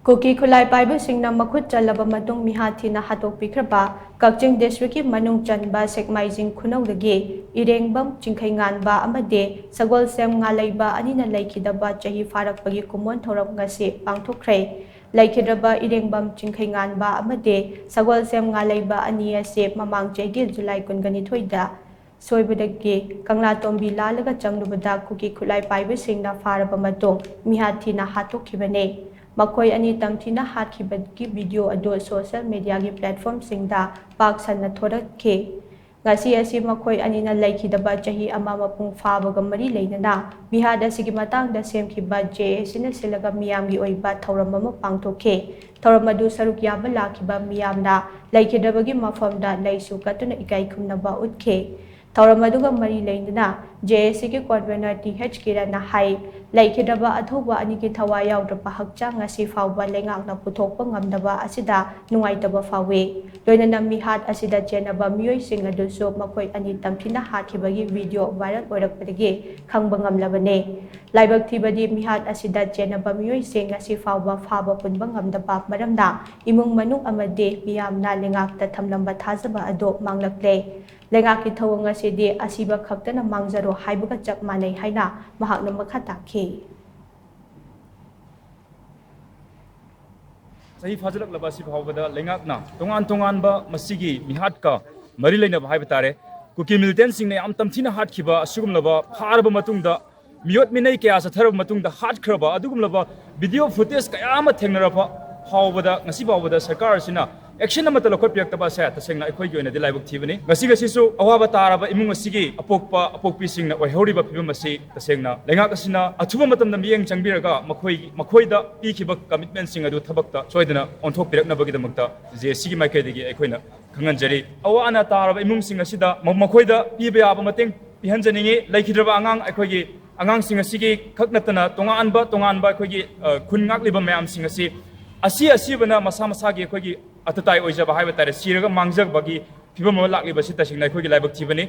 Kuki Khutlai Paiba Singna makhut challaba matung Meehat Thina Hatokpikhraba Kakching District manung chanba Sekmaijin Khunou dagi Irengbam Chingkheinganba Amadi Sagolsem Ngaleiba anina leikhidaba chahi pharakpagi Kumon thouram ngasi pangthokkhre leikhidaba Irengbam Chingkheinganba Amadi Sagolsem Ngaleiba ania se mamang chegi July 22 soibadagi kangla tombi lalaga changlubada Kuki Khutlai Paiba Singna pharaba matung Meehat Thina Hatokkhibane Makhoi ani tangthina hatkibagi video ado social media gi platform singda pak sanna thorakhe ngasi asi makhoi ani na leikhidaba chahi ama mapung fabaga mari leinana Meehat asigi matangda semkhiba sina silaga miyam gi oiba thouram ama pangthokhe thouram adu saruk yaba lakhiba miyamna leikhidabagi mafamda leisu katuna ikai khumnaba utkhe thouram aduga mari leinana gi convener TH kirana hai leikhidaba athoba ani ki thawa yaudaba hakchang ngasi fawba lengakna puthokpa ngamdaba asida nungaitaba fawe loinana Meehat asida chenaba miyoi sing aduso makhoi ani tamthina hakhibagi video viral oirakpadagi khangba ngamlabane laibak thibadi Meehat asida chenaba miyoi sing ngasi fawba phaba punba ngamdaba maramna imung manung amade miyamna lengakta thamlamba thajaba ado manglakle Lengaki thawang asidi asiba khaktana mangjaro haibaga chap manai haina mahakna makha takhe chahi fajalak laba si phawbada lengakna tongan ba masigi Meehat ka mari leina bhai batare Kuki militant sing ne am tamthina hat khiba asugum laba pharba matungda miyot minai kya sa tharab matungda hat khraba adugum laba video footage kaya ama thengnara phawbada ngasi phawbada sarkar sina action amata lokot piak taba sa tasengna ekhoi gi oina de laibuk thibani ngasi gasi su awaba taraba imung asigi apokpi singna oi horiba phibam asi tasengna lengak asina athuba matam na miyeng changbiraga makhoida pikhiba commitment sing adu thabakta soidana onthok pirakna bagi damakta sigi maikai degi ekhoina khanganjari awana taraba imung sing asida makhoida pibe aba mateng pihanjaningi leikhidaba angang ekhoi gi angang sing asigi khaknatana tonganba ekhoi gi khungak liba mayam sing asi bana masa gi ekhoi gi atatai oijaba haiba tare siraga mangjak bagi phibam lakli basi tasingna ekhoi gi laibak thibani